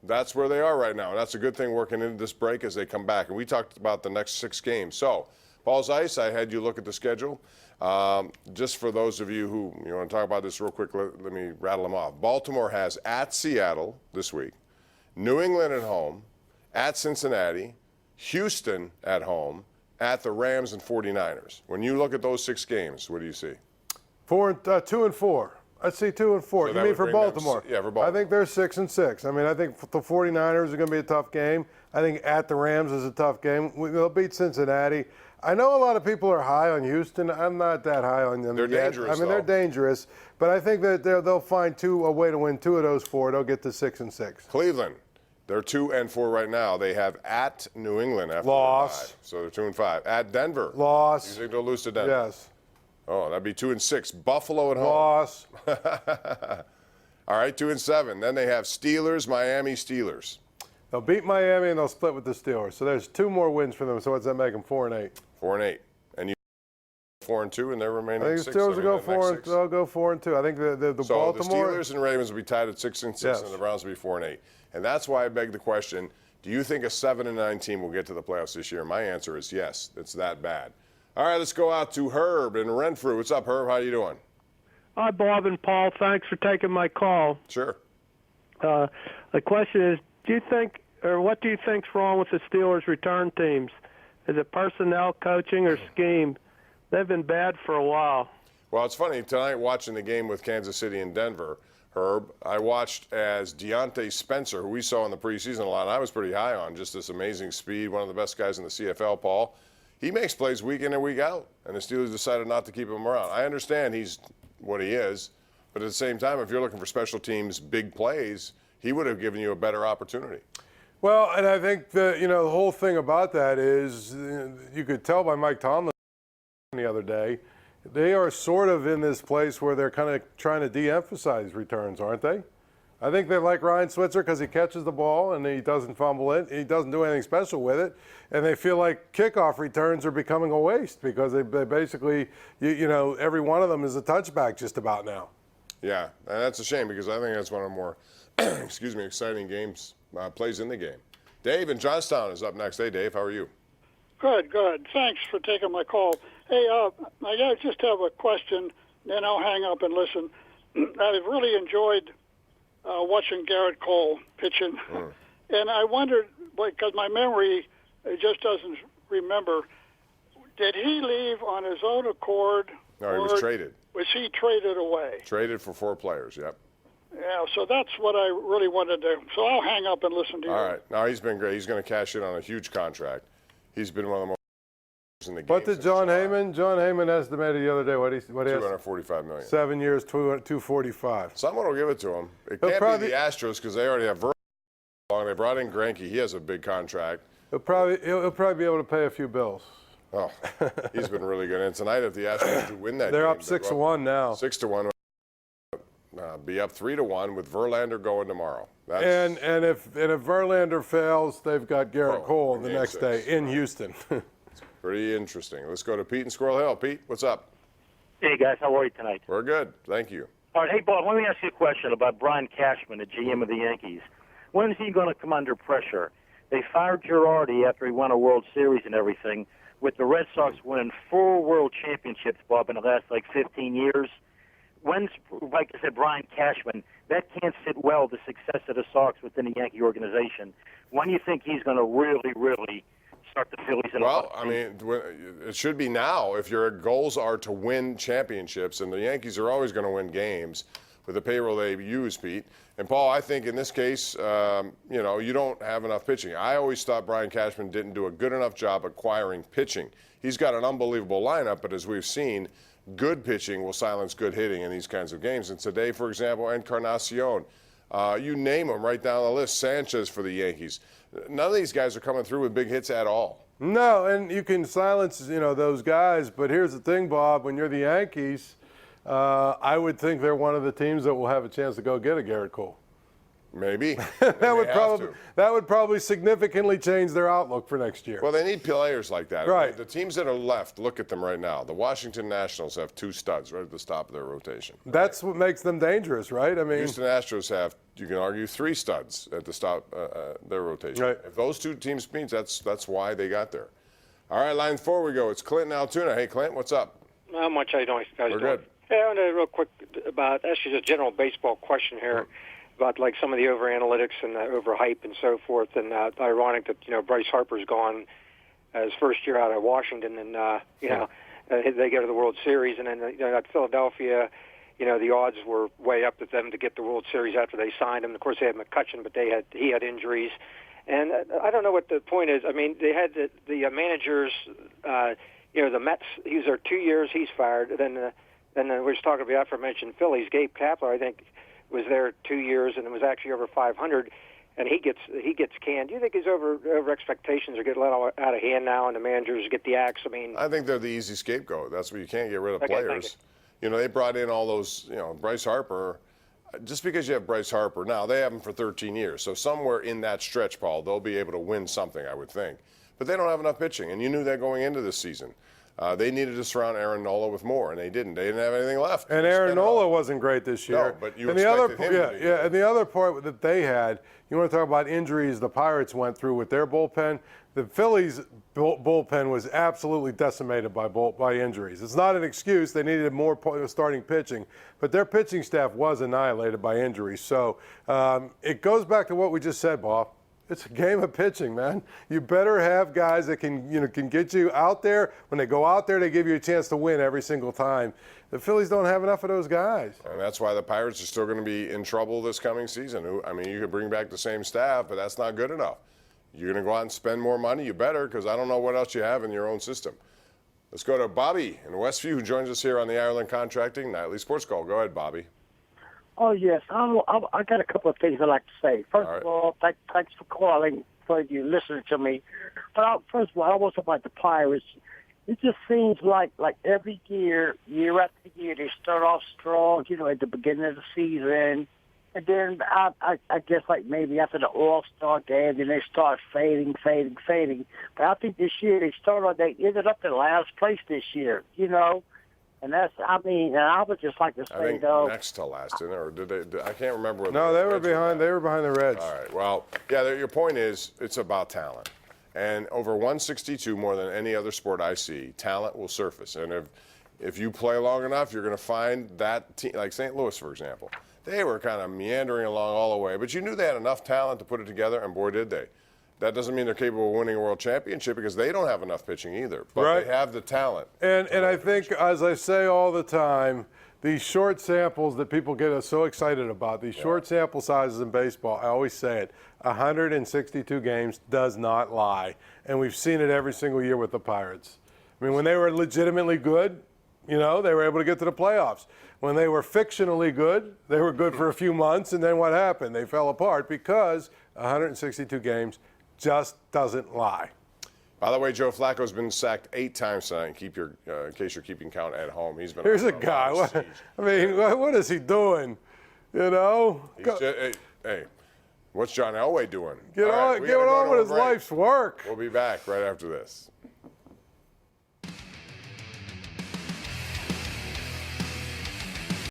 that's where they are right now. And that's a good thing working into this break as they come back. And we talked about the next 6 games. So, Paul Zeise, I had you look at the schedule. Just for those of you who want to talk about this real quick, let me rattle them off. Baltimore has at Seattle this week, New England at home, at Cincinnati, Houston at home, at the Rams and 49ers. When you look at those 6 games, what do you see? 2 and 4. I see 2 and 4. So you mean for Baltimore? Yeah, for Baltimore. I think they're 6 and 6. I mean, I think the 49ers are going to be a tough game. I think at the Rams is a tough game. They'll beat Cincinnati. I know a lot of people are high on Houston. I'm not that high on them. They're yet. dangerous. I mean, they're dangerous. But I think that they'll find a way to win 2 of those 4. They'll get to 6 and 6. Cleveland. They're 2 and 4 right now. They have at New England after loss. 5. So they're 2 and 5. At Denver. Loss. You think they'll lose to Denver? Yes. Oh, that'd be 2 and 6. Buffalo at home. Loss. All right, 2 and 7. Then they have Steelers, Miami Steelers. They'll beat Miami and they'll split with the Steelers. So there's 2 more wins for them. So what's that make them? 4 and 8. 4 and 8. And you 4 and 2, and they're remaining. I think the Steelers will go 4 and they'll go 4 and 2. I think the so Baltimore. the Steelers and Ravens will be tied at 6 and 6, yes. and the Browns will be 4 and 8. And that's why I beg the question: do you think a 7 and 9 team will get to the playoffs this year? My answer is yes. It's that bad. All right, let's go out to Herb in Renfrew. What's up, Herb? How you doing? Hi, Bob and Paul. Thanks for taking my call. Sure. The question is, what do you think's wrong with the Steelers' return teams? Is it personnel, coaching, or scheme? They've been bad for a while. Well, it's funny. Tonight, watching the game with Kansas City and Denver, Herb, I watched as Deontay Spencer, who we saw in the preseason a lot, and I was pretty high on, just this amazing speed, one of the best guys in the CFL, Paul. He makes plays week in and week out, and the Steelers decided not to keep him around. I understand he's what he is, but at the same time, if you're looking for special teams big plays, he would have given you a better opportunity. Well, and I think the whole thing about that is you could tell by Mike Tomlin the other day, they are sort of in this place where they're kind of trying to de-emphasize returns, aren't they? I think they like Ryan Switzer because he catches the ball and he doesn't fumble it. He doesn't do anything special with it. And they feel like kickoff returns are becoming a waste because they basically, every one of them is a touchback just about now. Yeah, and that's a shame because I think that's one of the more, exciting games, plays in the game. Dave in Johnstown is up next. Hey, Dave, how are you? Good. Thanks for taking my call. Hey, I just have a question, then I'll hang up and listen. I've really enjoyed watching Garrett Cole pitching. And I wondered, because my memory just doesn't remember, did he leave on his own accord? No, he was traded. Was he traded away? Traded for 4 players, yep. Yeah, so that's what I really wanted to. So I'll hang up and listen to you. All right. No, he's been great. He's going to cash in on a huge contract. He's been one of the most in the game. What did John Heyman estimated the other day? What $245 million. 7 years, 245. Someone will give it to him. It can't be the Astros because they already have Verlander. They brought in Greinke. He has a big contract. He'll probably be able to pay a few bills. Oh, he's been really good. And tonight, if the Astros do win that they're game, up 6-1 now. 6-1. Be up 3-1 with Verlander going tomorrow. And if Verlander fails, they've got Garrett Cole the next day in Houston. Pretty interesting. Let's go to Pete in Squirrel Hill. Pete, what's up? Hey, guys. How are you tonight? We're good. Thank you. All right. Hey, Bob, let me ask you a question about Brian Cashman, the GM of the Yankees. When is he going to come under pressure? They fired Girardi after he won a World Series and everything, with the Red Sox winning 4 World Championships, Bob, in the last, 15 years. When's, like I said, Brian Cashman, that can't sit well, the success of the Sox within the Yankee organization. When do you think he's going to really start the Phillies in Well, I mean, it should be now if your goals are to win championships, and the Yankees are always going to win games with the payroll they use, Pete. And, Paul, I think in this case, you don't have enough pitching. I always thought Brian Cashman didn't do a good enough job acquiring pitching. He's got an unbelievable lineup, but as we've seen, good pitching will silence good hitting in these kinds of games. And today, for example, Encarnacion, you name them right down the list, Sanchez for the Yankees. None of these guys are coming through with big hits at all. No, and you can silence, those guys. But here's the thing, Bob, when you're the Yankees, I would think they're one of the teams that will have a chance to go get a Garrett Cole. Maybe. that would probably significantly change their outlook for next year. Well, they need players like that. Right. I mean, the teams that are left, look at them right now. The Washington Nationals have 2 studs right at the top of their rotation. That's what makes them dangerous, right? I mean, Houston Astros have, you can argue, 3 studs at the top their rotation. Right. If those 2 teams meet, that's why they got there. All right, line 4 we go. It's Clinton Altoona. Hey, Clint, what's up? How much I doing, guys? We're doing? good. Hey, I want to real quick about actually a general baseball question here about like some of the over analytics and the over hype and so forth. And ironic that Bryce Harper's gone his first year out of Washington, and they go to the World Series, and then at Philadelphia, the odds were way up with them to get the World Series after they signed him. Of course, they had McCutchen, but he had injuries. And I don't know what the point is. I mean, they had the managers, the Mets. He was there 2 years. He's fired. Then we were talking about the aforementioned Phillies. Gabe Kapler, I think, was there 2 years, and it was actually over 500. And he gets canned. Do you think his over expectations are getting let out of hand now, and the managers get the axe? I mean, I think they're the easy scapegoat. That's where you can't get rid of Okay, players. They brought in all those, Bryce Harper. Just because you have Bryce Harper, now they have him for 13 years. So somewhere in that stretch, Paul, they'll be able to win something, I would think. But they don't have enough pitching, and you knew that going into this season. They needed to surround Aaron Nola with more, and they didn't. They didn't have anything left. And Aaron Nola wasn't great this year. No, but you expected him to be. And the other part that they had, you want to talk about injuries the Pirates went through with their bullpen. The Phillies' bullpen was absolutely decimated by injuries. It's not an excuse. They needed more starting pitching, but their pitching staff was annihilated by injuries. So it goes back to what we just said, Bob. It's a game of pitching, man. You better have guys that can get you out there. When they go out there, they give you a chance to win every single time. The Phillies don't have enough of those guys. And that's why the Pirates are still going to be in trouble this coming season. I mean, you could bring back the same staff, but that's not good enough. You're going to go out and spend more money, you better, because I don't know what else you have in your own system. Let's go to Bobby in Westview, who joins us here on the Ireland Contracting Nightly Sports Call. Go ahead, Bobby. Oh, yes. I got a couple of things I'd like to say. First of all, thanks for calling, for you listening to me. But first of all, I want to talk about the Pirates. It just seems like every year after year, they start off strong, at the beginning of the season. And then I guess like maybe after the All-Star game, then they start fading. But I think this year they ended up in last place this year, And that's, and I would just like to say, I think though. next to last, didn't they? Or did they? I can't remember. No, they were behind. They were behind the Reds. All right. Well, yeah. Your point is, it's about talent, and over 162 more than any other sport I see, talent will surface. And if you play long enough, you're going to find that team, like St. Louis, for example. They were kind of meandering along all the way, but you knew they had enough talent to put it together, and boy, did they. That doesn't mean they're capable of winning a world championship because they don't have enough pitching either. But they have the talent. And I think, as I say all the time, these short samples that people get us so excited about, these short sample sizes in baseball, I always say it, 162 games does not lie. And we've seen it every single year with the Pirates. I mean, when they were legitimately good, they were able to get to the playoffs. When they were fictionally good, they were good for a few months, and then what happened? They fell apart because 162 games just doesn't lie. By the way, Joe Flacco's been sacked 8 times tonight. In case you're keeping count at home, he's been. Here's a guy. What is he doing? Hey, what's John Elway doing? Get on with his life's work. We'll be back right after this.